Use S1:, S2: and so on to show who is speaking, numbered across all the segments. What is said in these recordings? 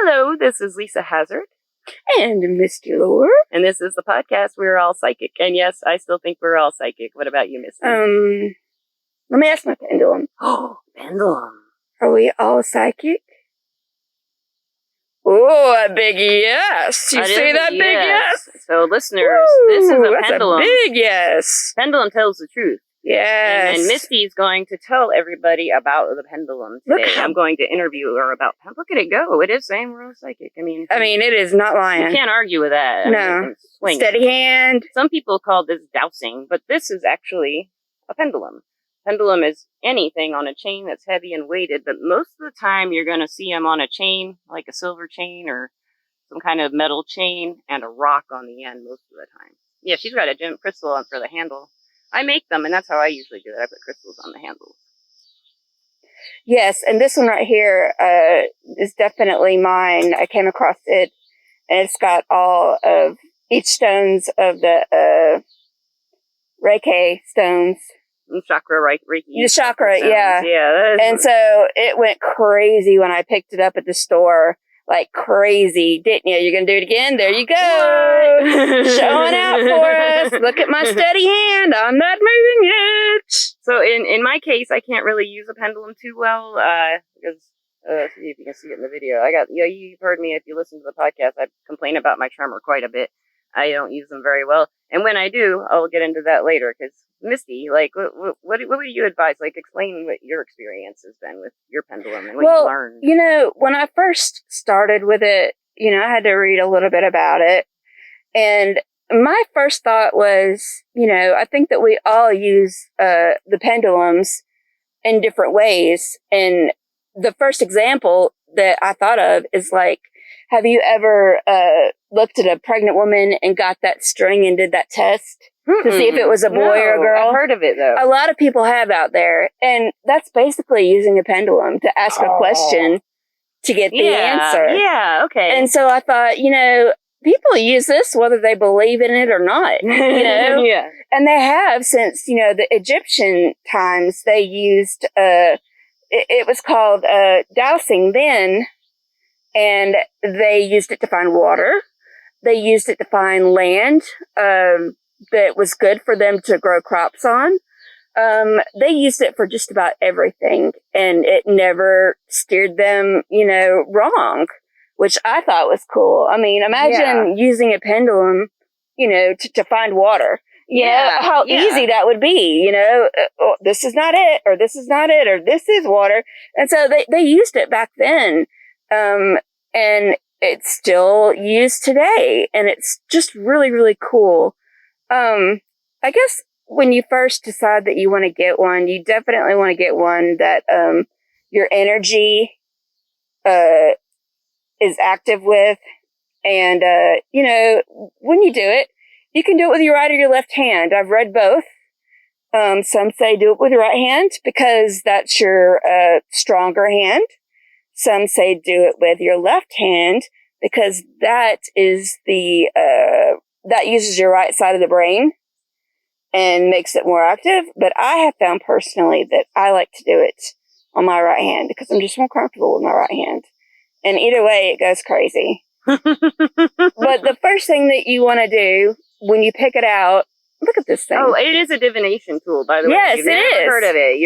S1: Hello, this is Lisa Hazard.
S2: And Misty Lore.
S1: And this is the podcast We're All Psychic. And yes, I still think we're all psychic. What about you, Misty?
S2: Let me ask my pendulum.
S1: Oh, Pendulum.
S2: Are we all psychic? Oh, a big yes. You see that big yes?
S1: So, listeners, this is a pendulum.
S2: That's a big yes.
S1: Pendulum tells the truth.
S2: Yes.
S1: And Misty's going to tell everybody about the pendulum today. I'm going to interview her about. Look at it go! It is saying we're all psychic. I mean,
S2: it is not lying.
S1: You can't argue with that.
S2: No. Steady hand.
S1: Some people call this dowsing, but this is actually a pendulum. Pendulum is anything on a chain that's heavy and weighted, but most of the time you're going to see them on a chain, like a silver chain or some kind of metal chain, and a rock on the end most of the time. Yeah, she's got a gem crystal on for the handle. I make them, and that's how I usually do it. I put crystals on the handles.
S2: Yes, and this one right here is definitely mine. I came across it, and it's got all of each stones of the Reiki stones.
S1: Chakra, Reiki.
S2: The chakra,
S1: stones.
S2: Yeah. And so it went crazy when I picked it up at the store. Like crazy, didn't you? You're going to do it again? There you go. Showing out for us. Look at my steady hand. I'm not moving it.
S1: So in my case, I can't really use a pendulum too well because, see if you can see it in the video. You've heard me if you listen to the podcast, I complain about my tremor quite a bit. I don't use them very well. And when I do, I'll get into that later because Misty, like, what would you advise? Like, explain what your experience has been with your pendulum and what you learned.
S2: You know, when I first started with it, I had to read a little bit about it. And my first thought was, I think that we all use the pendulums in different ways. And the first example that I thought of is like, have you ever looked at a pregnant woman and got that string and did that test to see if it was a boy or a girl?
S1: I've heard of it, though.
S2: A lot of people have out there. And that's basically using a pendulum to ask a question to get the answer.
S1: Yeah, okay.
S2: And so I thought, people use this whether they believe in it or not,
S1: Yeah.
S2: And they have since, the Egyptian times. They used, it was called dowsing then. And they used it to find water. They used it to find land that was good for them to grow crops on. They used it for just about everything. And it never steered them, wrong, which I thought was cool. I mean, imagine using a pendulum, to find water. You know, how easy that would be, oh, this is not it, or this is not it, or this is water. And so they used it back then. And it's still used today, and it's just really, really cool. I guess when you first decide that you want to get one, you definitely want to get one that, your energy, is active with. And, when you do it, you can do it with your right or your left hand. I've read both. Some say do it with your right hand because that's your, stronger hand. Some say do it with your left hand because that is that uses your right side of the brain and makes it more active. But I have found personally that I like to do it on my right hand because I'm just more comfortable with my right hand. And either way, it goes crazy. But the first thing that you want to do when you pick it out, look at this thing.
S1: Oh, it is a divination tool, by the way.
S2: Yes,
S1: You've never heard of it.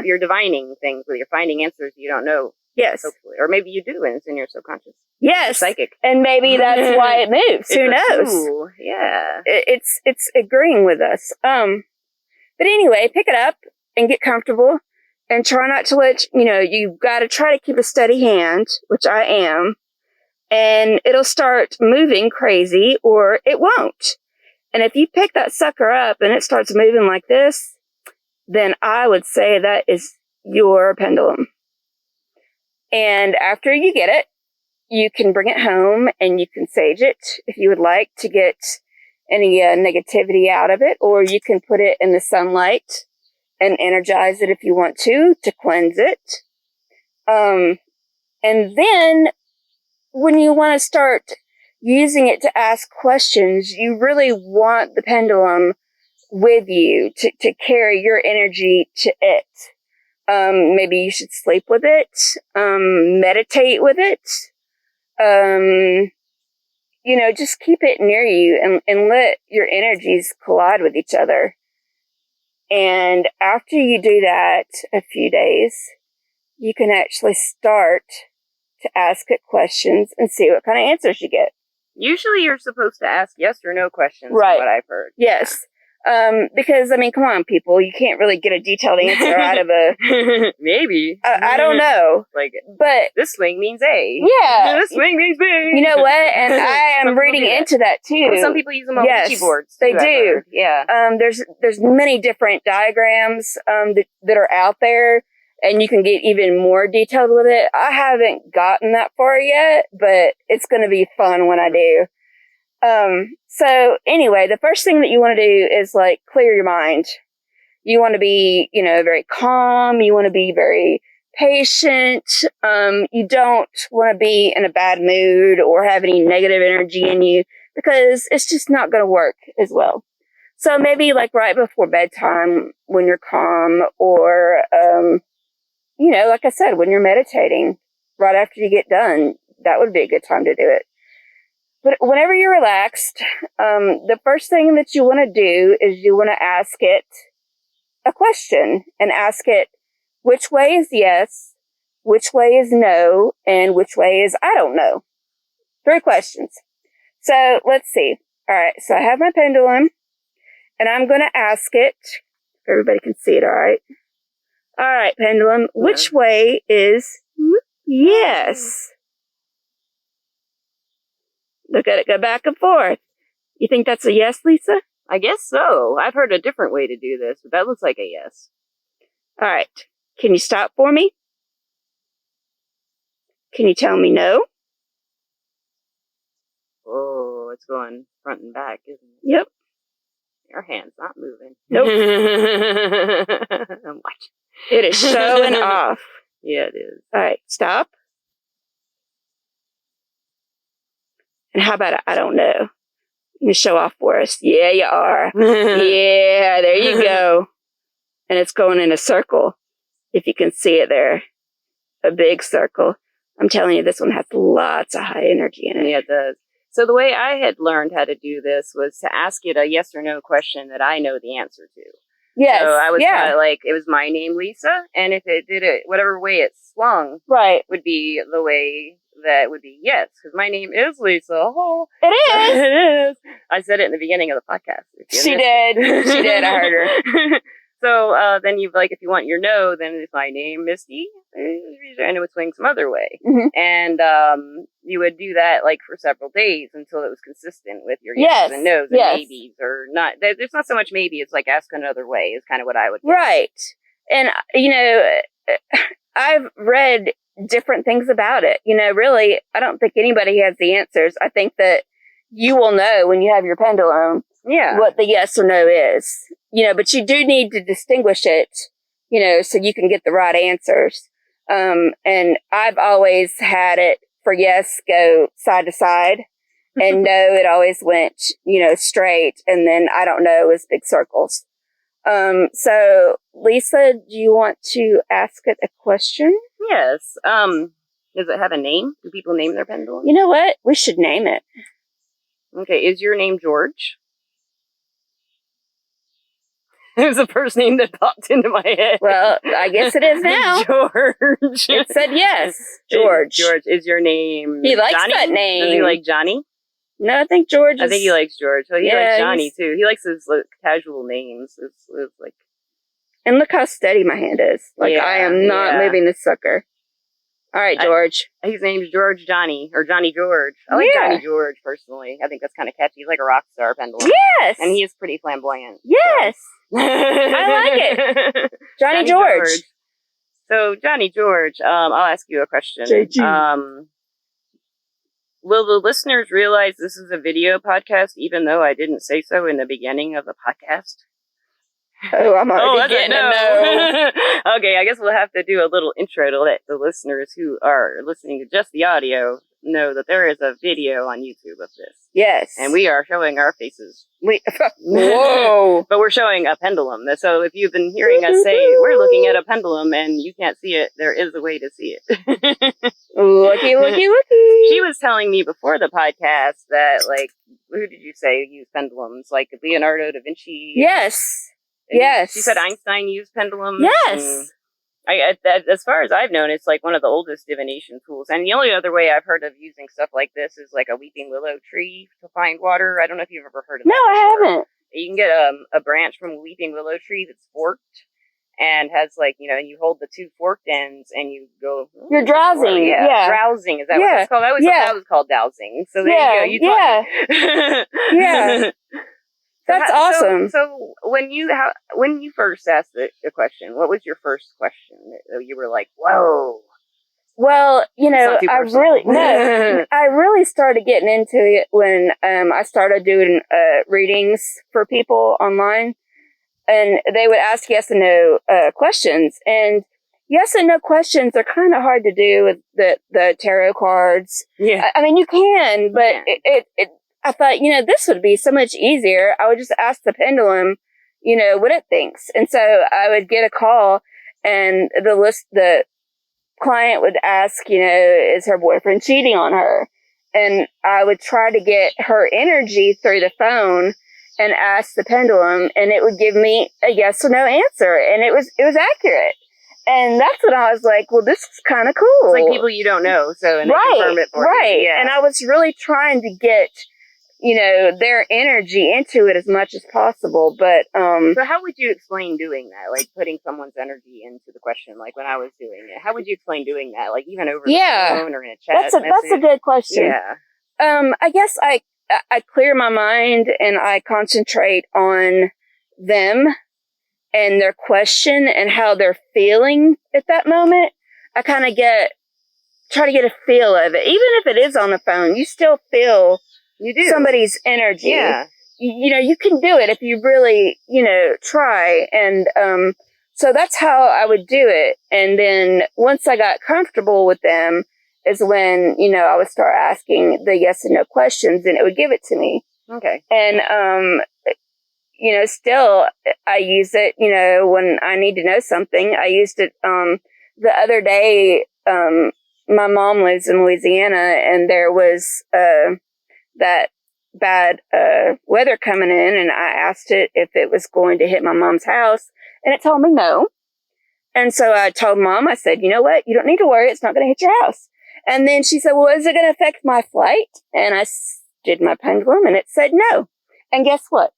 S1: You're divining things, you're finding answers you don't know.
S2: Yes.
S1: Hopefully. Or maybe you do, and it's in your subconscious.
S2: Yes.
S1: You're psychic.
S2: And maybe that's why it moves. Who knows?
S1: Tool. Yeah.
S2: It's agreeing with us. But anyway, pick it up and get comfortable and try not to let, you've got to try to keep a steady hand, which I am, and it'll start moving crazy or it won't. And if you pick that sucker up and it starts moving like this, then I would say that is your pendulum. And after you get it, you can bring it home and you can sage it if you would like to get any negativity out of it, or you can put it in the sunlight and energize it if you want to cleanse it. And then when you want to start using it to ask questions, you really want the pendulum with you to carry your energy to it. Maybe you should sleep with it, meditate with it, just keep it near you and let your energies collide with each other. And after you do that a few days, you can actually start to ask it questions and see what kind of answers you get.
S1: Usually you're supposed to ask yes or no questions,
S2: right?
S1: From what I've heard.
S2: Yes. Because, come on, people. You can't really get a detailed answer out of a...
S1: Maybe.
S2: I don't know. But...
S1: this swing means A.
S2: Yeah.
S1: This swing means B.
S2: You know what? And I am reading into that, too.
S1: Well, some people use them on Ouija boards.
S2: They do.
S1: Yeah.
S2: There's many different diagrams that are out there, and you can get even more detailed with it. I haven't gotten that far yet, but it's going to be fun when I do. So anyway, the first thing that you want to do is clear your mind. You want to be, very calm. You want to be very patient. You don't want to be in a bad mood or have any negative energy in you, because it's just not going to work as well. So maybe right before bedtime when you're calm, or, like I said, when you're meditating right after you get done, that would be a good time to do it. But whenever you're relaxed, the first thing that you want to do is you want to ask it a question, and ask it which way is yes, which way is no, and which way is I don't know. 3 questions. So let's see. All right. So I have my pendulum, and I'm going to ask it. Everybody can see it. All right. All right, pendulum. Which way is yes? Look at it go back and forth. You think that's a yes, Lisa?
S1: I guess so. I've heard a different way to do this, but that looks like a yes.
S2: All right. Can you stop for me? Can you tell me no?
S1: Oh, it's going front and back, isn't it?
S2: Yep.
S1: Your hand's not moving.
S2: Nope.
S1: I'm watching.
S2: It is showing off.
S1: Yeah, it is.
S2: All right. Stop. And how about I don't know? You show off for us. Yeah, you are. Yeah, there you go. And it's going in a circle. If you can see it there. A big circle. I'm telling you, this one has lots of high energy in it.
S1: Yeah, it does. So the way I had learned how to do this was to ask it a yes or no question that I know the answer to.
S2: Yes.
S1: So I was it was my name, Lisa, and if it did it, whatever way it swung,
S2: right,
S1: would be the way that would be yes, because my name is Lisa. Oh,
S2: it is.
S1: It is. I said it in the begining of the podcast.
S2: She did. She did. I heard her.
S1: So then if you want your no, then it's my name, Misty, and it would swing some other way.
S2: Mm-hmm.
S1: And you would do that for several days until it was consistent with your yeses and nos and maybes, or not. There's not so much maybe, it's ask another way is kind of what I would guess.
S2: Right. And, I've read different things about it. Really, I don't think anybody has the answers. I think that you will know when you have your pendulum what the yes or no is. But you do need to distinguish it, so you can get the right answers. And I've always had it for yes, go side to side, and no, it always went, straight. And then I don't know is big circles. So Lisa, do you want to ask it a question?
S1: Yes. Does it have a name? Do people name their pendulum?
S2: You know what? We should name it.
S1: Okay. Is your name George? It was the first name that popped into my head.
S2: Well, I guess it is now.
S1: George.
S2: It said yes. George.
S1: George. Is your name
S2: He likes
S1: Johnny?
S2: that name.
S1: Does he like Johnny?
S2: No, I think George
S1: I think he likes George. Well, he likes Johnny, too. He likes his casual names. It's
S2: And look how steady my hand is. I am not moving this sucker. All right, George.
S1: His name's George Johnny, or Johnny George. I like Johnny George, personally. I think that's kind of catchy. He's like a rock star pendulum.
S2: Yes!
S1: And he is pretty flamboyant.
S2: Yes! So. I like it. Johnny George.
S1: So, Johnny George, I'll ask you a question.
S2: JG.
S1: Will the listeners realize this is a video podcast, even though I didn't say so in the beginning of the podcast?
S2: Oh, I'm already getting a no.
S1: Okay, I guess we'll have to do a little intro to let the listeners who are listening to just the audio know that there is a video on YouTube of this.
S2: Yes.
S1: And we are showing our faces.
S2: Whoa!
S1: But we're showing a pendulum. So if you've been hearing us say, we're looking at a pendulum and you can't see it, there is a way to see it.
S2: Looky, looky, looky.
S1: She was telling me before the podcast that, like, who did you say used pendulums? Like Leonardo da Vinci?
S2: Yes.
S1: And
S2: Yes.
S1: she said Einstein used pendulums.
S2: Yes.
S1: As far as I've known, it's like one of the oldest divination tools. And the only other way I've heard of using stuff like this is like a weeping willow tree to find water. I don't know if you've ever heard of that.
S2: No, I haven't.
S1: You can get a branch from a weeping willow tree that's forked and has like, and you hold the two forked ends and you go.
S2: You're drowsing. Yeah.
S1: Drowsing. Is that what it's called? I always thought that was called dowsing. So there you go.
S2: Yeah. That's awesome.
S1: So when you first asked the question, what was your first question? You were like, whoa.
S2: Well, I really started getting into it when I started doing readings for people online, and they would ask yes and no questions, and yes and no questions are kind of hard to do with the tarot cards.
S1: Yeah,
S2: I mean you can, but I thought this would be so much easier. I would just ask the pendulum, what it thinks, and so I would get a call, and the client would ask, is her boyfriend cheating on her? And I would try to get her energy through the phone and ask the pendulum, and it would give me a yes or no answer, and it was accurate. And that's when I was like, well, this is kind of cool.
S1: It's like people you don't know, so and they confirm it for you. Yeah.
S2: And I was really trying to get their energy into it as much as possible. But
S1: so how would you explain doing that? Like putting someone's energy into the question, like when I was doing it. How would you explain doing that? Like even over the phone or in a chat?
S2: That's a good question.
S1: Yeah.
S2: I guess I clear my mind and I concentrate on them and their question and how they're feeling at that moment. I kind of try to get a feel of it. Even if it is on the phone, you still feel somebody's energy.
S1: Yeah.
S2: You can do it if you really, try. And so that's how I would do it. And then once I got comfortable with them is when, I would start asking the yes and no questions and it would give it to me.
S1: Okay.
S2: And, still I use it, when I need to know something. I used it the other day. My mom lives in Louisiana and there was that bad weather coming in, and I asked it if it was going to hit my mom's house, and it told me no. And so I told Mom, I said, you know what? You don't need to worry. It's not going to hit your house. And then she said, well, is it going to affect my flight? And I did my pendulum, and it said no. And guess what?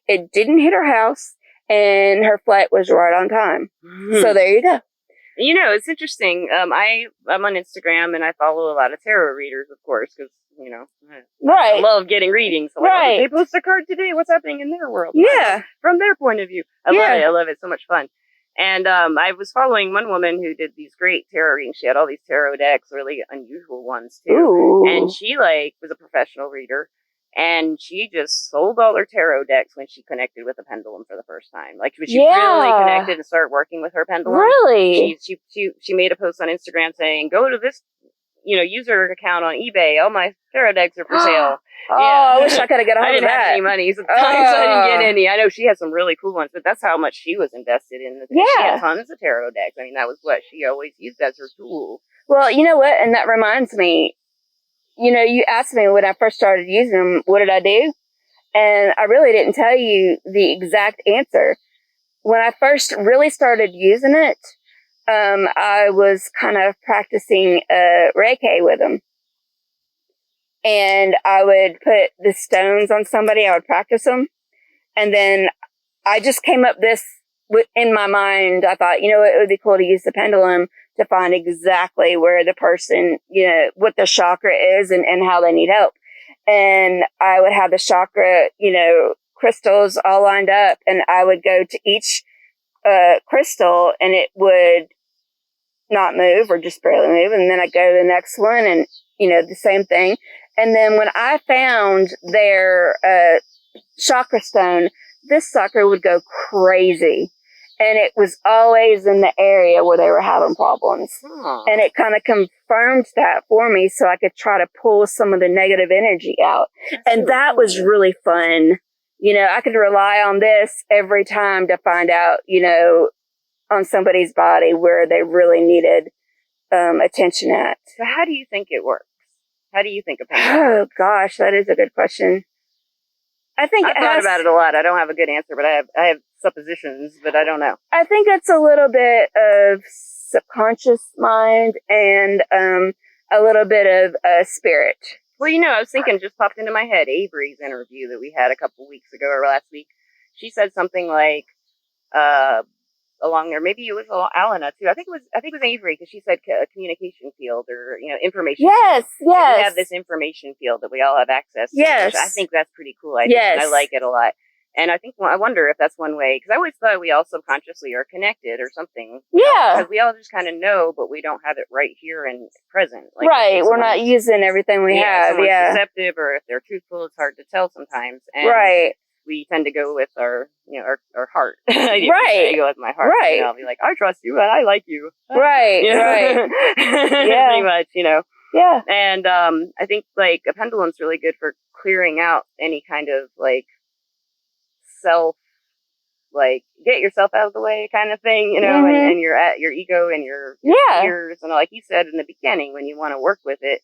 S2: It didn't hit her house, and her flight was right on time. Mm-hmm. So there you go.
S1: It's interesting. I'm on Instagram, and I follow a lot of tarot readers, of course, because, I love getting readings. So like, they post a card today. What's happening in their world?
S2: Yeah.
S1: From their point of view. I love it. I love it. So much fun. And I was following one woman who did these great tarot readings. She had all these tarot decks, really unusual ones, too.
S2: Ooh.
S1: And she, was a professional reader. And she just sold all her tarot decks when she connected with a pendulum for the first time. Like, when she really connected and started working with her pendulum.
S2: Really?
S1: She made a post on Instagram saying, go to this, user account on eBay. All my tarot decks are for sale.
S2: I wish I could have got a hold of that.
S1: I didn't have any money. Sometimes I didn't get any. I know she has some really cool ones, but that's how much she was invested in. She had tons of tarot decks. I mean, that was what she always used as her tool.
S2: Well, you know what? And that reminds me, you asked me when I first started using them, what did I do? And I really didn't tell you the exact answer. When I first really started using it, I was kind of practicing Reiki with them. And I would put the stones on somebody. I would practice them. And then I just came up in my mind. I thought, it would be cool to use the pendulum to find exactly where the person, what the chakra is and how they need help. And I would have the chakra, crystals all lined up, and I would go to each crystal and it would not move or just barely move. And then I'd go to the next one and, the same thing. And then when I found their chakra stone, this sucker would go crazy. And it was always in the area where they were having problems.
S1: Aww.
S2: And it kind of confirmed that for me so I could try to pull some of the negative energy out. And that was really fun. I could rely on this every time to find out, on somebody's body where they really needed attention at.
S1: So how do you think it works? How do you think of pendulum?
S2: Oh, gosh, that is a good question. I think
S1: I've thought about it a lot. I don't have a good answer, but I have suppositions, but I don't know.
S2: I think it's a little bit of subconscious mind and a little bit of spirit.
S1: Well, I was thinking, just popped into my head, Avery's interview that we had a couple weeks ago or last week. She said something like, along there, maybe it was Alana too. I think it was Avery, because she said communication field, or information.
S2: Yes,
S1: field.
S2: yes.
S1: We have this information field that we all have access to.
S2: Yes.
S1: Which I think that's pretty cool. I like it a lot. And I wonder if that's one way, because I always thought we all subconsciously are connected or something.
S2: Yeah.
S1: Because we all just kind of know, but we don't have it right here and present. Like,
S2: right. We're not using everything we have.
S1: Someone's
S2: Yeah.
S1: deceptive, or if they're truthful, it's hard to tell sometimes. And
S2: right.
S1: we tend to go with our heart.
S2: Right.
S1: I go with my heart.
S2: Right.
S1: I'll be like, I trust you and I like you.
S2: Right. Right.
S1: Yeah. Pretty much,
S2: Yeah.
S1: And I think like a pendulum's really good for clearing out any kind of like self, like get yourself out of the way kind of thing, and you're at your ego and your fears, and like you said in the beginning, when you want to work with it,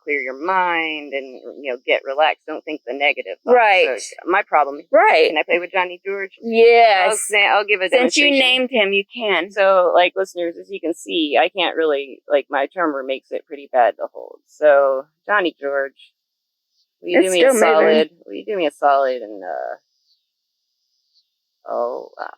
S1: clear your mind and, get relaxed. Don't think the negative thoughts.
S2: Right.
S1: So my problem.
S2: Right.
S1: Can I play with Johnny George?
S2: Yes.
S1: I'll give a demonstration.
S2: Since you named him, you can.
S1: So, like, listeners, as you can see, I can't really, like, my tremor makes it pretty bad to hold. So, Johnny George, will you do me a solid? Moving. Will you do me a solid and, oh, wow.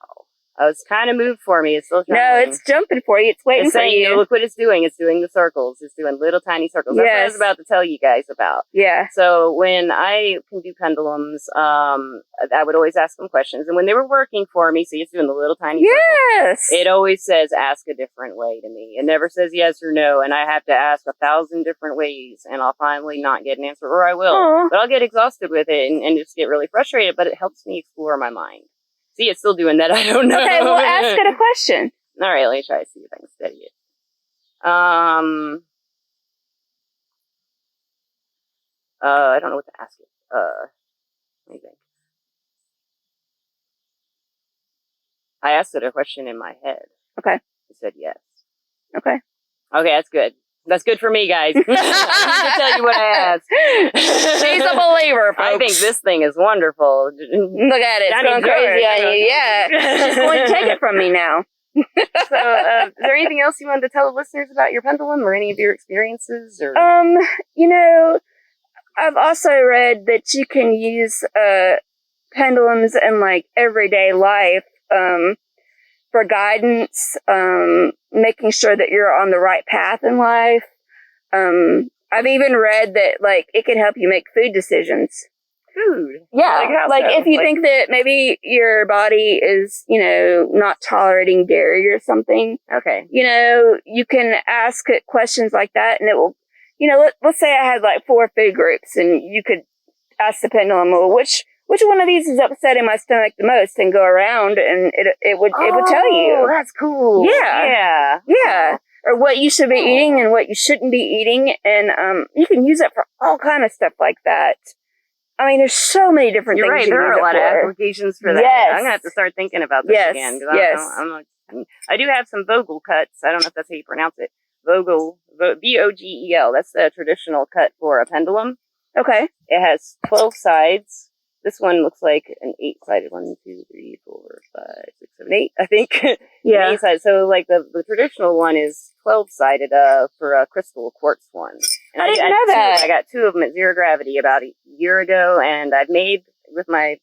S1: Oh, it's kind of moved for me. It's still jumping.
S2: No, it's jumping for you. It's waiting for you.
S1: Look what it's doing. It's doing the circles. It's doing little tiny circles. That's what I was about to tell you guys about.
S2: Yeah.
S1: So when I can do pendulums, I would always ask them questions. And when they were working for me, see, it's doing the little tiny circles. It always says, ask a different way to me. It never says yes or no. And I have to ask 1,000 different ways. And I'll finally not get an answer, or I will. Aww. But I'll get exhausted with it and just get really frustrated. But it helps me explore my mind. See, it's still doing that. I don't know.
S2: Okay, well, ask it a question.
S1: All right, let me try to see if I can steady it. I don't know what to ask it. Let me think. I asked it a question in my head.
S2: Okay.
S1: It said yes.
S2: Okay.
S1: Okay, that's good. That's good for me, guys. I need to tell you what I asked.
S2: She's a believer, folks.
S1: I think this thing is wonderful.
S2: Look at it. It's going crazy on you. Yeah. She's going to take it from me now.
S1: So, is there anything else you wanted to tell the listeners about your pendulum or any of your experiences? Or
S2: I've also read that you can use pendulums in like everyday life for guidance, making sure that you're on the right path in life. I've even read that like it can help you make food decisions.
S1: Food?
S2: Yeah. Like if you think that maybe your body is, not tolerating dairy or something.
S1: Okay.
S2: You can ask it questions like that, and it will, let's say I had like 4 food groups, and you could ask the pendulum, well, which one of these is upsetting my stomach the most, and go around, and it would tell you.
S1: Oh, that's cool.
S2: Yeah. Yeah. Or what you should be eating and what you shouldn't be eating, and you can use it for all kind of stuff like that. I mean, there's so many different things.
S1: Right. There are a lot of applications for that.
S2: Yes.
S1: I'm gonna have to start thinking about this again.
S2: Yes.
S1: I do have some Vogel cuts. I don't know if that's how you pronounce it. Vogel, Vogel. That's the traditional cut for a pendulum.
S2: Okay.
S1: It has 12 sides. This one looks like an 8-sided. 1, 2, 3, 4, 5, 6, 7, 8. I think.
S2: Yeah.
S1: 8-sided. So like the traditional one is 12-sided for a crystal quartz one. And
S2: I didn't know that.
S1: I got 2 of them at zero gravity about a year ago, and I've made with my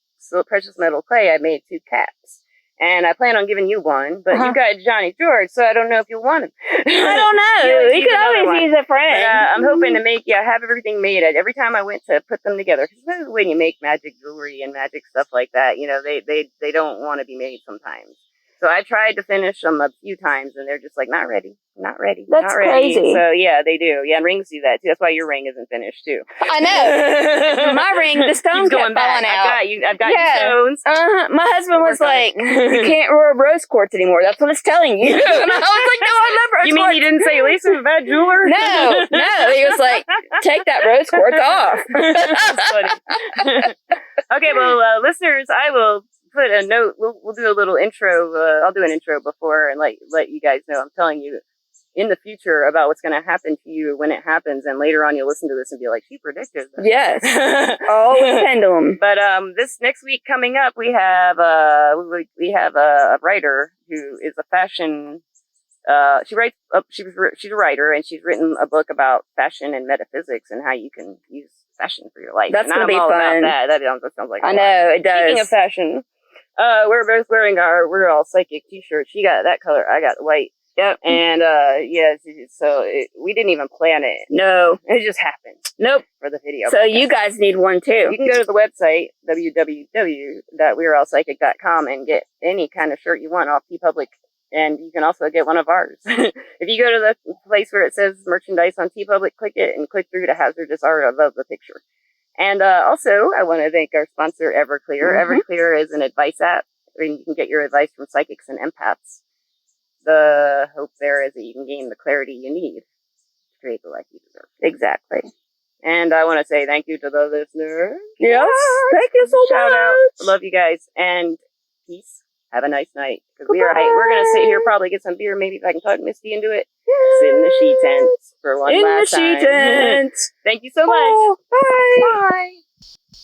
S1: precious metal clay. I made 2 caps. And I plan on giving you one, but you got Johnny George, so I don't know if you'll want him.
S2: I don't know. You could always use a friend.
S1: But, I'm hoping to have everything made. Every time I went to put them together, because when you make magic jewelry and magic stuff like that, they don't want to be made sometimes. So I tried to finish them a few times, and they're just like, not ready.
S2: That's
S1: not ready.
S2: crazy.
S1: So yeah, they do. Yeah, and rings do that too. That's why your ring isn't finished too.
S2: I know. My ring, the stone kept falling out.
S1: I've got your stones.
S2: My husband was like, you can't rub rose quartz anymore. That's what it's telling you. And I was like, no, I love rose quartz.
S1: You mean you didn't say Lisa's a bad jeweler?
S2: No. He was like, take that rose quartz off.
S1: That's funny. Okay, well, listeners, I will put a note. We'll do a little intro. I'll do an intro before and let you guys know. I'm telling you in the future about what's going to happen to you when it happens, and later on you'll listen to this and be like, she predicted that.
S2: Yes. Always Pendulum.
S1: But this next week coming up, we have a writer who is a fashion. She's a writer, and she's written a book about fashion and metaphysics and how you can use fashion for your life.
S2: That's going to be fun.
S1: That sounds like
S2: I know, it does.
S1: Speaking of fashion, we're both wearing our We're All Psychic t-shirts. She got that color, I got white.
S2: Yep.
S1: And so we didn't even plan it.
S2: No.
S1: It just happened.
S2: Nope.
S1: For the video.
S2: So you guys need one too.
S1: You can go to the website, www.weareallpsychic.com, and get any kind of shirt you want off TeePublic. And you can also get one of ours. If you go to the place where it says merchandise on TeePublic, click it and click through to Hazardous Art above the picture. And also, I want to thank our sponsor, Everclear. Everclear is an advice app where you can get your advice from psychics and empaths. The hope there is that you can gain the clarity you need to create the life you deserve.
S2: Exactly.
S1: And I want to say thank you to the listeners.
S2: Yes. Thank you so much.
S1: Shout out. Love you guys. And peace. Have a nice night. Because we're going to sit here, probably get some beer. Maybe if I can talk Misty into it.
S2: Yes.
S1: Sit in the she tent for one last time.
S2: In the she tent.
S1: Thank you so much.
S2: Bye.
S1: Bye.